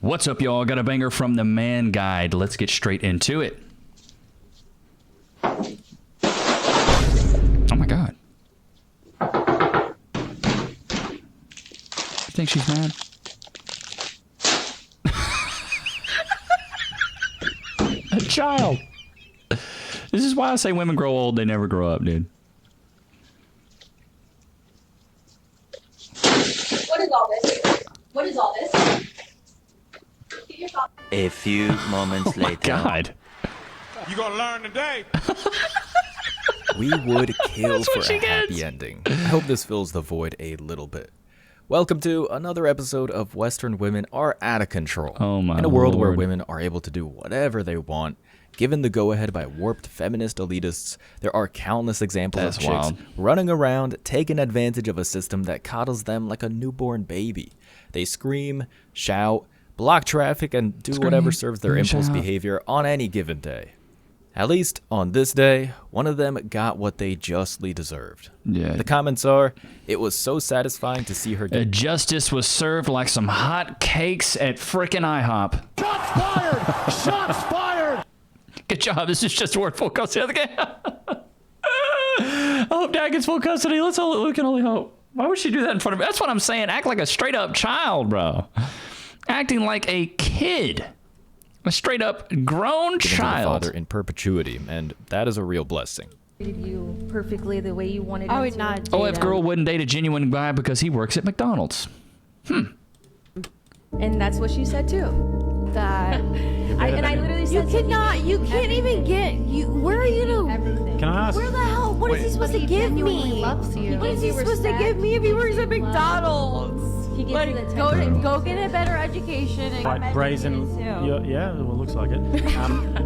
What's up, y'all? Got a banger from the Man Guide. Let's get straight into it. Oh my God. You think she's mad? A child. This is why I say women grow old, they never grow up, dude. What is all this? What is all this? A few moments later. God. You gonna learn today. We would kill That's what for she a happy gets. ending. I hope this fills the void a little bit. Welcome to another episode of Western Women Are Out of Control. Oh my In a world where Lord. women are able to do whatever they want, given the go-ahead by warped feminist elitists, there are countless examples That's of chicks wild. running around taking advantage of a system that coddles them like a newborn baby. They scream, shout, block traffic, and do whatever serves their impulse shout. behavior on any given day. At least, on this day, one of them got what they justly deserved. Yeah. The comments are, it was so satisfying to see her get Justice was served like some hot cakes at frickin' IHOP. Shots fired! Shots fired! Good job. This is just word full custody of the game. I hope Dad gets full custody. We can only hope. Why would she do that in front of me? That's what I'm saying. Act like a straight up child, bro. Acting like a kid. A straight up grown given to the child. father in perpetuity, and that is a real blessing. Treated you perfectly the way you wanted. I him would to. not. Oh, date if him. girl wouldn't date a genuine guy because he works at McDonald's. And that's what she said too. that. I literally You said cannot. You can't even get. You. Where are you gonna? everything. Can I ask? Where the hell? What is he supposed to give genuinely me? loves you. What is he He gives you supposed to respect. give me if he works at He gives you love. McDonald's? He gives Like, you the go attention. go get a better education and Quite brazen. Yeah, well, looks like it.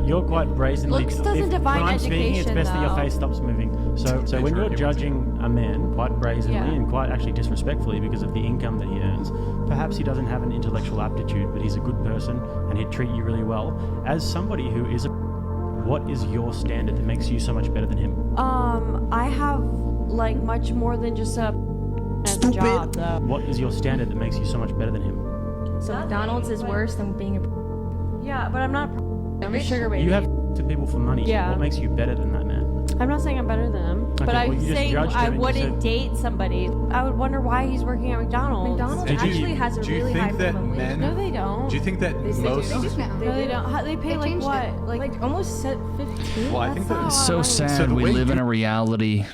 You're quite brazenly. Looks doesn't define when I'm speaking, it's education, best that your though. face stops moving. So when you're judging a man quite brazenly Yeah. and quite actually disrespectfully because of the income that he earns, perhaps he doesn't have an intellectual aptitude, but he's a good person and he'd treat you really well. As somebody who is what is your standard that makes you so much better than him? I have like much more than just a job though. What is your standard that makes you so much better than him? So McDonald's is worse than being a. Yeah, but I'm not. I'm a sugar baby. You have to people for money. Yeah. What makes you better than that man? I'm not saying I'm better than him, Okay, but well, I'm you just saying judged him I and you wouldn't said- date somebody. I would wonder why he's working at McDonald's. McDonald's Did you- actually has a do you really think high that minimum wage. men- No, they don't. Do you think that They most? do. No, they don't. How, they pay like changed what? it. Like Like almost set 15. Well, I think that. So money. sad So the we way live in you- a reality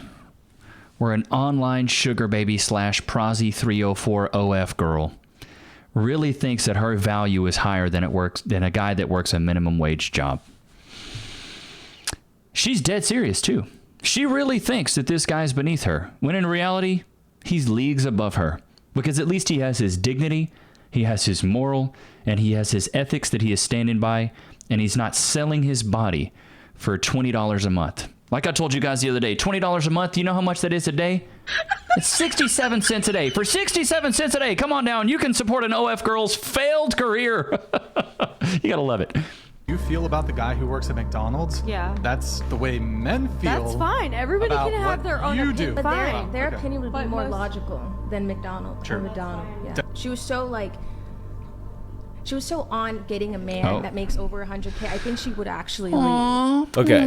where an online sugar baby / Prozzy 304 OF girl really thinks that her value is higher than a guy that works a minimum wage job. She's dead serious too. She really thinks that this guy's beneath her, when in reality, he's leagues above her. Because at least he has his dignity, he has his moral, and he has his ethics that he is standing by, and he's not selling his body for $20 a month. Like I told you guys the other day, $20 a month, you know how much that is a day? It's 67 cents a day. For 67 cents a day, come on down. You can support an OF girl's failed career. You gotta love it. You feel about the guy who works at McDonald's? Yeah. That's the way men feel. That's fine. Everybody about can have what their own you opinion. do. But Fine. their Okay. opinion would be But more most- logical than McDonald's. Sure. Or McDonald, yeah. She was so like. She was so on getting a man Oh. that makes over 100K. I think she would actually leave. Okay,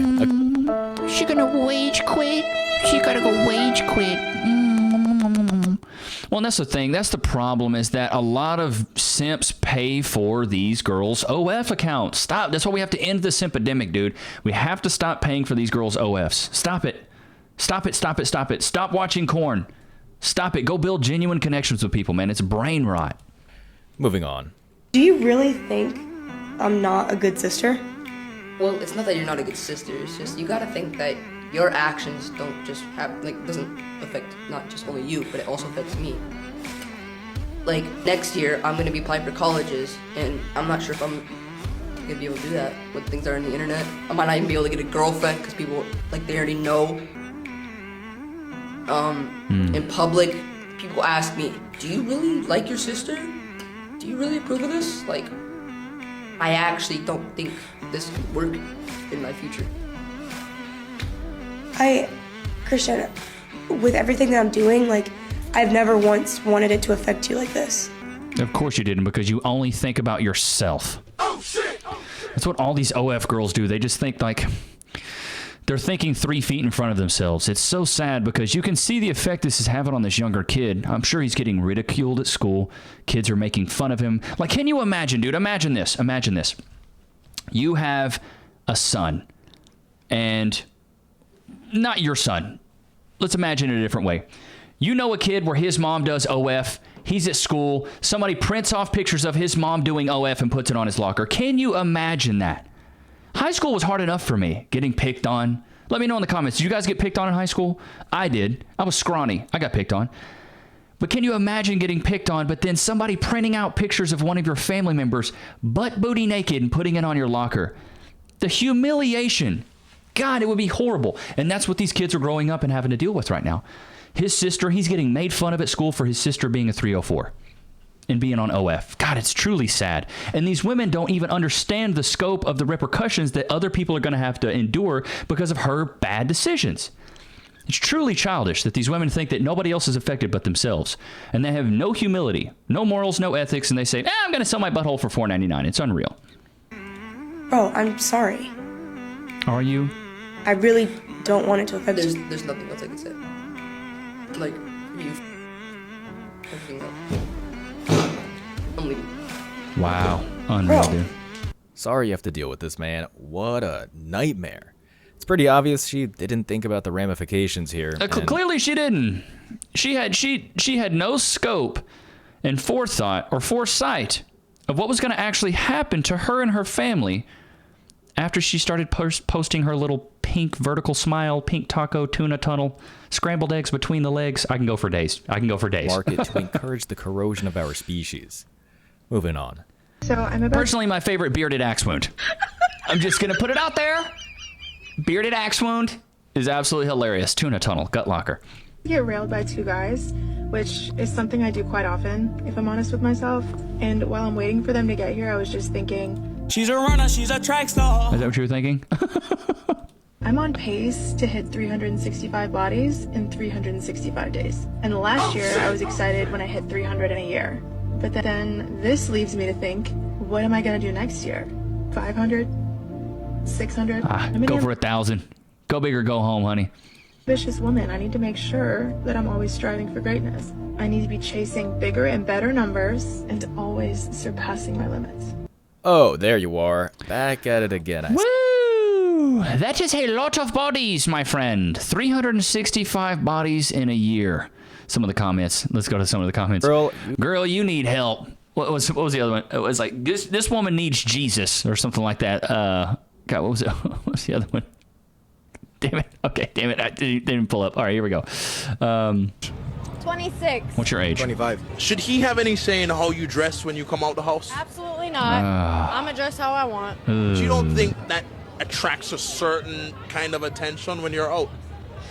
She gonna wage quit. She gotta go wage quit. Well, and that's the thing. That's the problem, is that a lot of simps pay for these girls' OF accounts. Stop. That's why we have to end this epidemic, dude. We have to stop paying for these girls' OFs. Stop it. Stop it, stop it, stop it. Stop watching corn. Stop it. Go build genuine connections with people, man. It's brain rot. moving on. Do you really think I'm not a good sister? Well, it's not that you're not a good sister. It's just you gotta think that your actions don't just have doesn't affect not just only you, but it also affects me. Like next year, I'm gonna be applying for colleges, and I'm not sure if I'm gonna be able to do that with things that are on the internet. I might not even be able to get a girlfriend because people they already know. In public, people ask me, "Do you really like your sister? Do you really approve of this?" Like, I actually don't think this could work in my future. Christian, with everything that I'm doing, I've never once wanted it to affect you like this. Of course you didn't, because you only think about yourself. Oh, shit! That's what all these OF girls do. They just think like they're thinking 3 feet in front of themselves. It's so sad because you can see the effect this is having on this younger kid. I'm sure he's getting ridiculed at school. Kids are making fun of him. Like, can you imagine, dude? Imagine this. Imagine this. You have a son, and not your son. Let's imagine it a different way. You know a kid where his mom does OF. He's at school. Somebody prints off pictures of his mom doing OF and puts it on his locker. Can you imagine that? High school was hard enough for me, getting picked on. Let me know in the comments. Did you guys get picked on in high school? I did. I was scrawny. I got picked on. But can you imagine getting picked on, but then somebody printing out pictures of one of your family members butt booty naked and putting it on your locker? The humiliation. God, it would be horrible. And that's what these kids are growing up and having to deal with right now. His sister, he's getting made fun of at school for his sister being a 304 and being on OF. God, it's truly sad. And these women don't even understand the scope of the repercussions that other people are going to have to endure because of her bad decisions. It's truly childish that these women think that nobody else is affected but themselves. And they have no humility, no morals, no ethics, and they say, I'm going to sell my butthole for $4.99. It's unreal. Bro, I'm sorry. Are you? I really don't want it to affect you. There's nothing else I can say. Like, you fucking up. I'm leaving. Wow. Unreal, dude. Sorry you have to deal with this, man. What a nightmare. It's pretty obvious she didn't think about the ramifications here. Clearly she didn't. She had no scope and forethought or foresight of what was going to actually happen to her and her family after she started posting her little pink vertical smile, pink taco, tuna tunnel, scrambled eggs between the legs. I can go for days. Market to encourage the corrosion of our species. Moving on. So I'm about Personally, my favorite, bearded axe wound. I'm just going to put it out there. Bearded axe wound is absolutely hilarious. Tuna tunnel, gut locker. to get railed by 2 guys, which is something I do quite often, if I'm honest with myself. And while I'm waiting for them to get here, I was just thinking, she's a runner, she's a track star. Is that what you were thinking? I'm on pace to hit 365 bodies in 365 days. And last year, I was excited when I hit 300 in a year. But then this leaves me to think, what am I going to do next year? 500? 600? Go for 1,000. Go big or go home, honey. Ambitious woman. I need to make sure that I'm always striving for greatness. I need to be chasing bigger and better numbers and always surpassing my limits. Oh, there you are. Back at it again. Woo! That is a lot of bodies, my friend. 365 bodies in a year. Some of the comments. Let's go to some of the comments. Girl, you need help. What was the other one? It was like, this woman needs Jesus or something like that. God, what was it? What was the other one? Damn it. Okay, damn it. I didn't pull up. All right, here we go. 26. What's your age? 25. Should he have any say in how you dress when you come out the house? Absolutely not. I'm gonna dress how I want. You don't think that attracts a certain kind of attention when you're out?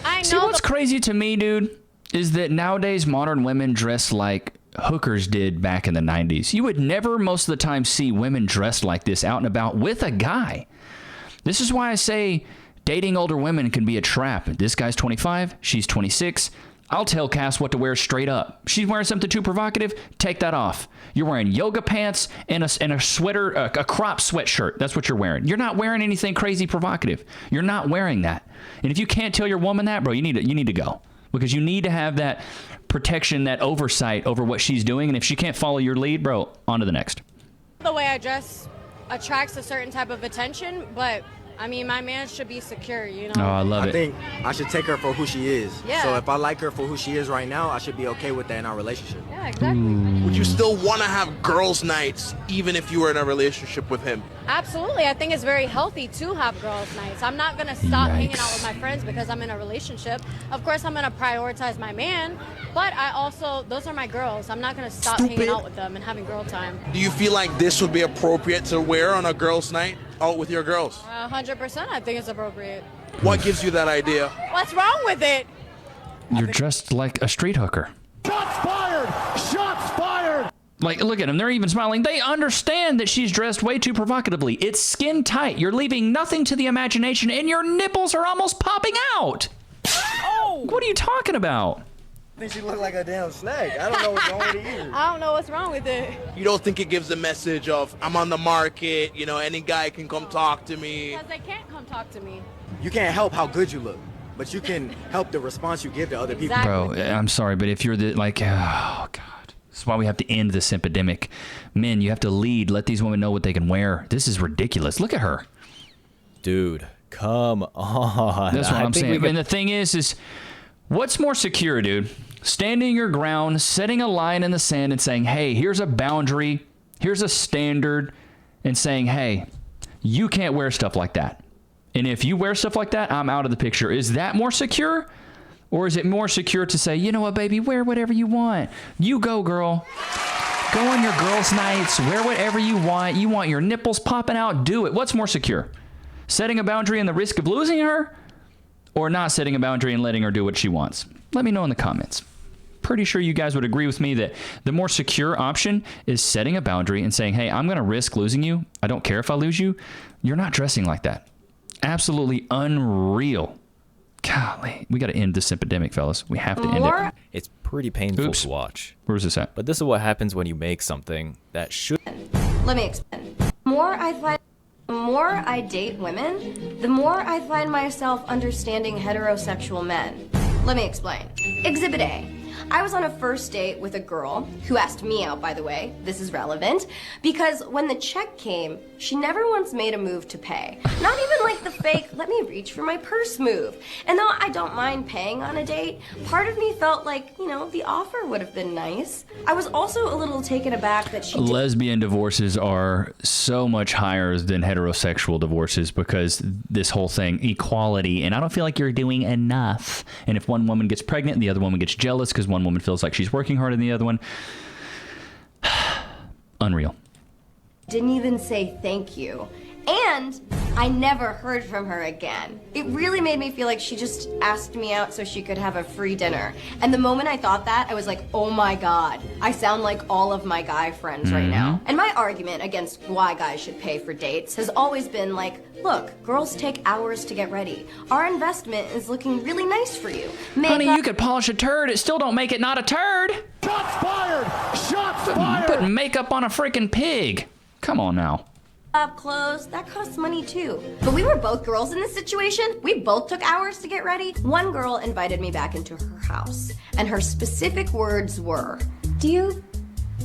I know. See, what's crazy to me, dude, is that nowadays modern women dress like hookers did back in the 90s. You would never most of the time see women dressed like this out and about with a guy. This is why I say dating older women can be a trap. This guy's 25, she's 26. I'll tell Cass what to wear straight up. She's wearing something too provocative, take that off. You're wearing yoga pants and a sweater, a crop sweatshirt. That's what you're wearing. You're not wearing anything crazy provocative. You're not wearing that. And if you can't tell your woman that, bro, you need to go. Because you need to have that protection, that oversight over what she's doing. And if she can't follow your lead, bro, on to the next. The way I dress attracts a certain type of attention, but I mean, my man should be secure, you know? Oh, I love it. I think I should take her for who she is. Yeah. So if I like her for who she is right now, I should be okay with that in our relationship. Yeah, exactly. Would you still want to have girls' nights even if you were in a relationship with him? Absolutely. I think it's very healthy to have girls' nights. I'm not going to stop hanging out with my friends because I'm in a relationship. Of course, I'm going to prioritize my man, but I also, those are my girls. I'm not going to stop hanging out with them and having girl time. Do you feel like this would be appropriate to wear on a girls' night out with your girls? 100%. I think it's appropriate. What gives you that idea? What's wrong with it? You're dressed like a street hooker. Shots fired! Shots fired! Like, look at them. They're even smiling. They understand that she's dressed way too provocatively. It's skin tight. You're leaving nothing to the imagination, and your nipples are almost popping out. Oh! What are you talking about? think she looked like a damn snake. I don't know what's wrong with it either. I don't know what's wrong with it. You don't think it gives a message of, I'm on the market, you know, any guy can come talk to me? Because they can't come talk to me. You can't help how good you look, but you can help the response you give to other people. Bro, I'm sorry, but if you're the, like, oh, God. This is why we have to end this epidemic. Men, you have to lead. Let these women know what they can wear. This is ridiculous. Look at her. Dude, come on. That's what I'm saying. And the thing is what's more secure, dude? Standing your ground, setting a line in the sand and saying, hey, here's a boundary, here's a standard, and saying, hey, you can't wear stuff like that. And if you wear stuff like that, I'm out of the picture. Is that more secure? Or is it more secure to say, you know what, baby, wear whatever you want. You go, girl. Go on your girls' nights. Wear whatever you want. You want your nipples popping out? Do it. What's more secure? Setting a boundary and the risk of losing her? Or not setting a boundary and letting her do what she wants? Let me know in the comments. Pretty sure you guys would agree with me that the more secure option is setting a boundary and saying, hey, I'm going to risk losing you. I don't care if I lose you. You're not dressing like that. Absolutely unreal. Golly, we got to end this epidemic, fellas. We have to end it. It's pretty painful to watch. Where's this at? But this is what happens when you make something that should. Let me explain. The more I date women, the more I find myself understanding heterosexual men. Let me explain. Exhibit A. I was on a first date with a girl who asked me out, by the way. This is relevant because when the check came, she never once made a move to pay. Not even like the fake, let me reach for my purse move. And though I don't mind paying on a date, part of me felt like, you know, the offer would have been nice. I was also a little taken aback that she Lesbian divorces are so much higher than heterosexual divorces because this whole thing, equality, and I don't feel like you're doing enough. And if one woman gets pregnant, the other woman gets jealous because one woman feels like she's working harder than the other one. Unreal. didn't even say thank you. And I never heard from her again. It really made me feel like she just asked me out so she could have a free dinner. And the moment I thought that, I was like, oh my God, I sound like all of my guy friends right now. And my argument against why guys should pay for dates has always been like, look, girls take hours to get ready. Our investment is looking really nice for you. Honey, you could polish a turd, it still don't make it not a turd. Shots fired! Shots fired! Put makeup on a freaking pig. Come on now. Up clothes, that costs money too. But we were both girls in this situation. We both took hours to get ready. One girl invited me back into her house, and her specific words were, do you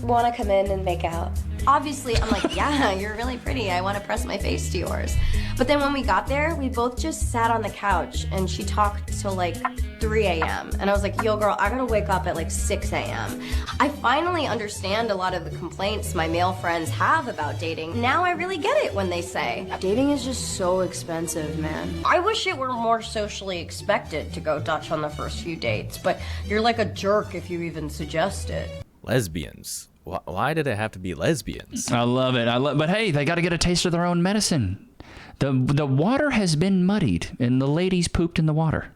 want to come in and make out? Obviously, I'm like, yeah, you're really pretty. I want to press my face to yours. But then when we got there, we both just sat on the couch, and she talked till like 3 a.m. And I was like, yo, girl, I gotta wake up at like 6 a.m. I finally understand a lot of the complaints my male friends have about dating. Now I really get it when they say, dating is just so expensive, man. I wish it were more socially expected to go Dutch on the first few dates, but you're like a jerk if you even suggest it. Lesbians. Why did it have to be lesbians? I love it. But hey, they got to get a taste of their own medicine. The water has been muddied, and the ladies pooped in the water.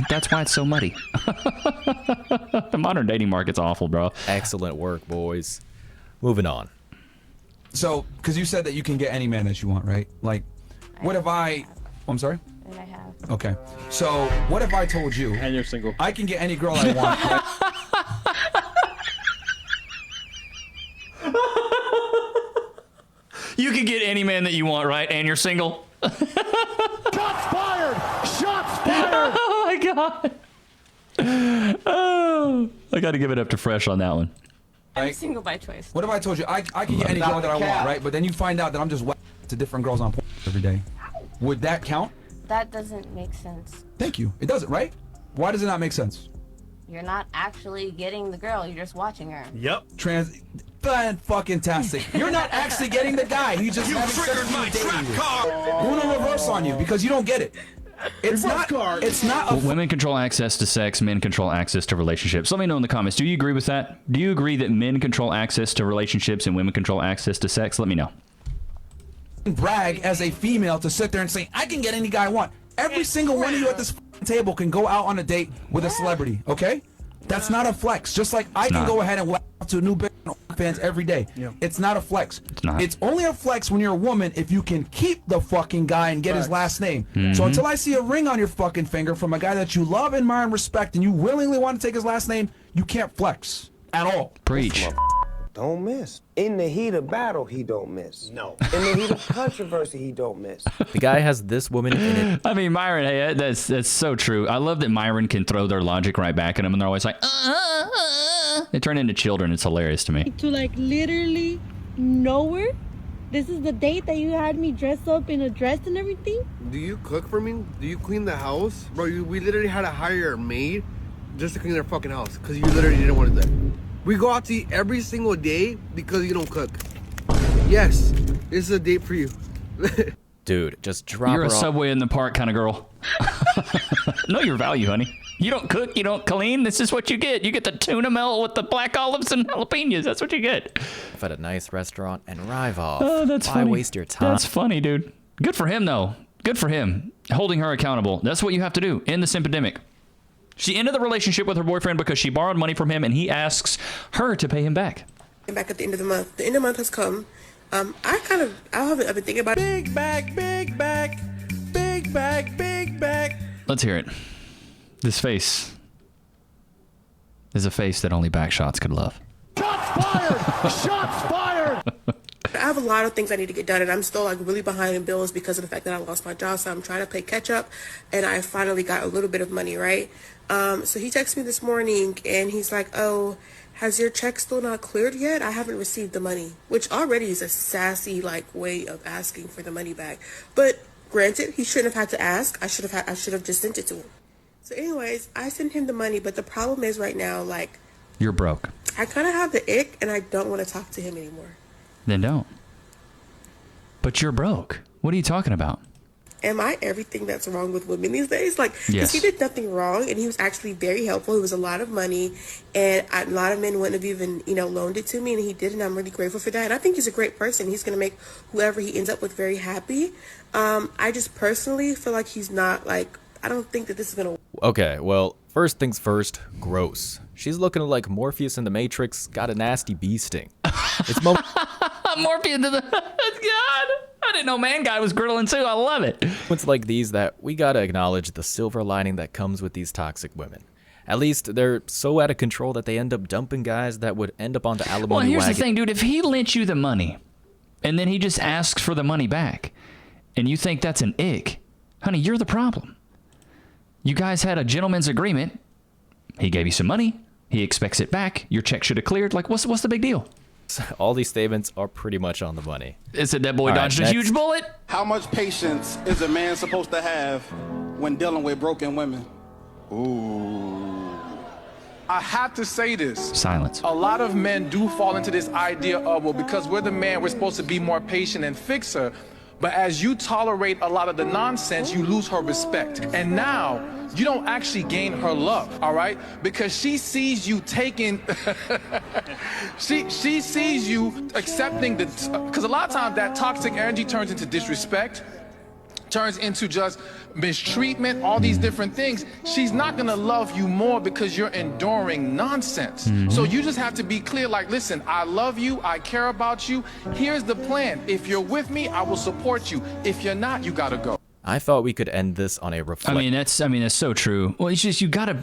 That's why it's so muddy. The modern dating market's awful, bro. Excellent work, boys. Moving on. So, because you said that you can get any man that you want, right? Like, what if I... I'm sorry? And I have. Okay. So, what if I told you... And you're single. I can get any girl I want. Right? You can get any man that you want, right? And you're single? Shots fired! Shots fired! Oh my God. Oh, I got to give it up to Fresh on that one. I'm single by choice. What if I told you I can get any girl that I want, right? But then you find out that I'm just to different girls on every day. Would that count? That doesn't make sense. Thank you. It doesn't, right? Why does it not make sense? You're not actually getting the girl, you're just watching her. Yep. Fan-fucking-tastic. You're not actually getting the guy. You just having sex with you dating you. Uno reverse on you because you don't get it. It's not a... Women control access to sex, men control access to relationships. Let me know in the comments. Do you agree with that? Do you agree that men control access to relationships and women control access to sex? Let me know. Brag as a female to sit there and say, I can get any guy I want. Every single one of you at this table can go out on a date with a celebrity, okay? That's not a flex. Just like I can go ahead and walk to a new bitch on OnlyFans every day. Yeah. It's not a flex. It's not. It's only a flex when you're a woman if you can keep the fucking guy and get his last name. Mm-hmm. So until I see a ring on your fucking finger from a guy that you love, admire, and respect, and you willingly want to take his last name, you can't flex at all. Preach. Don't miss. In the heat of battle, he don't miss. No. In the heat of controversy, he don't miss. The guy has this woman in it. I mean, Myron, hey, that's so true. I love that Myron can throw their logic right back at him, and they're always like, They turn into children. It's hilarious to me. To like literally nowhere. This is the date that you had me dressed up in a dress and everything. Do you cook for me? Do you clean the house? Bro, we literally had to hire a maid just to clean their fucking house because you literally didn't want to do that. We go out to eat every single day because you don't cook. Yes, this is a date for you. Dude, just drop You're her a off. Subway in the Park kind of girl. Know your value, honey. You don't cook, you don't clean. This is what you get. You get the tuna melt with the black olives and jalapenos. That's what you get. At a nice restaurant and drive off. Oh, that's Why funny. waste your time? That's funny, dude. Good for him, though. Good for him. Holding her accountable. That's what you have to do in this epidemic. She ended the relationship with her boyfriend because she borrowed money from him, and he asks her to pay him back. Back at the end of the month. The end of the month has come. I've been thinking about Big bag, big bag, big bag, big bag. Let's hear it. This face is a face that only backshots could love. Shots fired! Shots fired! I have a lot of things I need to get done, and I'm still like really behind in bills because of the fact that I lost my job. So I'm trying to play catch up, and I finally got a little bit of money, right? So he texted me this morning, and he's like, "Oh, has your check still not cleared yet? I haven't received the money," which already is a sassy like way of asking for the money back. But granted, he shouldn't have had to ask. I should have just sent it to him. So, anyways, I sent him the money, but the problem is right now, like, You're broke. I kind of have the ick, and I don't want to talk to him anymore. Then don't. But you're broke. What are you talking about? Am I everything that's wrong with women these days? Like, 'cause Yes. he did nothing wrong, and he was actually very helpful. It was a lot of money, and a lot of men wouldn't have even, loaned it to me, and he did, and I'm really grateful for that. And I think he's a great person. He's going to make whoever he ends up with very happy. I just personally feel like he's not, like, I don't think that this is going to work. Okay, well, first things first, gross. She's looking like Morpheus in the Matrix, got a nasty bee sting. It's Morpheus to the... God! I didn't know Man Guy was grilling too. I love it. moments like these that we gotta acknowledge the silver lining that comes with these toxic women. At least they're so out of control that they end up dumping guys that would end up on the alimony Well, here's wagon. the thing, dude. If he lent you the money, and then he just asks for the money back, and you think that's an ick, honey, you're the problem. You guys had a gentleman's agreement. He gave you some money. He expects it back. Your check should have cleared. Like, what's the big deal? All these statements are pretty much on the money. It said that boy dodged a huge bullet. How much patience is a man supposed to have when dealing with broken women? Ooh. I have to say this. Silence. A lot of men do fall into this idea of, well, because we're the man, we're supposed to be more patient and fix her. But as you tolerate a lot of the nonsense, you lose her respect. And now, you don't actually gain her love, all right? Because she sees you taking, she sees you accepting the, because a lot of times that toxic energy turns into disrespect, turns into just mistreatment, all these different things. She's not gonna love you more because you're enduring nonsense. So you just have to be clear, like, listen, I love you, I care about you. Here's the plan. If you're with me, I will support you. If you're not, you gotta go. I thought we could end this on a reflect. I mean, that's so true. Well, it's just you gotta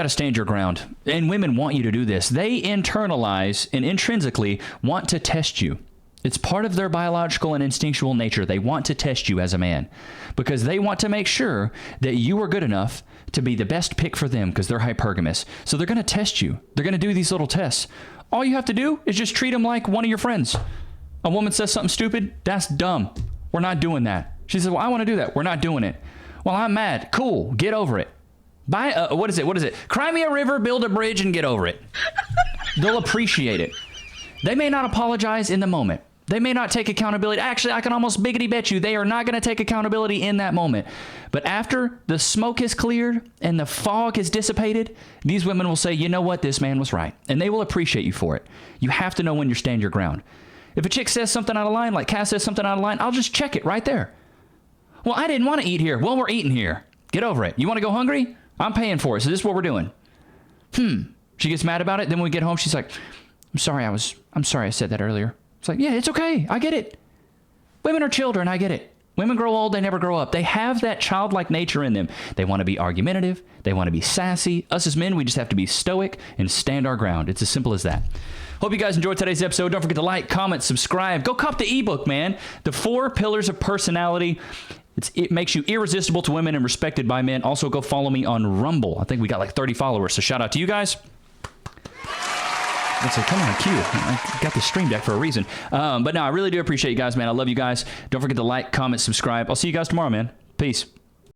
stand your ground. And women want you to do this. They internalize and intrinsically want to test you. It's part of their biological and instinctual nature. They want to test you as a man because they want to make sure that you are good enough to be the best pick for them because they're hypergamous. So they're going to test you. They're going to do these little tests. All you have to do is just treat them like one of your friends. A woman says something stupid. That's dumb. We're not doing that. She says, well, I want to do that. We're not doing it. Well, I'm mad. Cool. Get over it. What is it? Cry me a river, build a bridge, and get over it. They'll appreciate it. They may not apologize in the moment. They may not take accountability. Actually, I can almost biggity bet you they are not going to take accountability in that moment. But after the smoke is cleared and the fog is dissipated, these women will say, you know what? This man was right. And they will appreciate you for it. You have to know when you stand your ground. If a chick says something out of line, like Cass says something out of line, I'll just check it right there. Well, I didn't want to eat here. Well, we're eating here. Get over it. You want to go hungry? I'm paying for it. So this is what we're doing. She gets mad about it. Then when we get home, she's like, I'm sorry I said that earlier. It's like, yeah, it's okay. I get it. Women are children. I get it. Women grow old. They never grow up. They have that childlike nature in them. They want to be argumentative. They want to be sassy. Us as men, we just have to be stoic and stand our ground. It's as simple as that. Hope you guys enjoyed today's episode. Don't forget to like, comment, subscribe. Go cop the ebook, man. The 4 Pillars of Personality. It makes you irresistible to women and respected by men. Also, go follow me on Rumble. I think we got like 30 followers, so shout out to you guys. It's like, come on, Q. I got the stream deck for a reason. But no, I really do appreciate you guys, man. I love you guys. Don't forget to like, comment, subscribe. I'll see you guys tomorrow, man. Peace.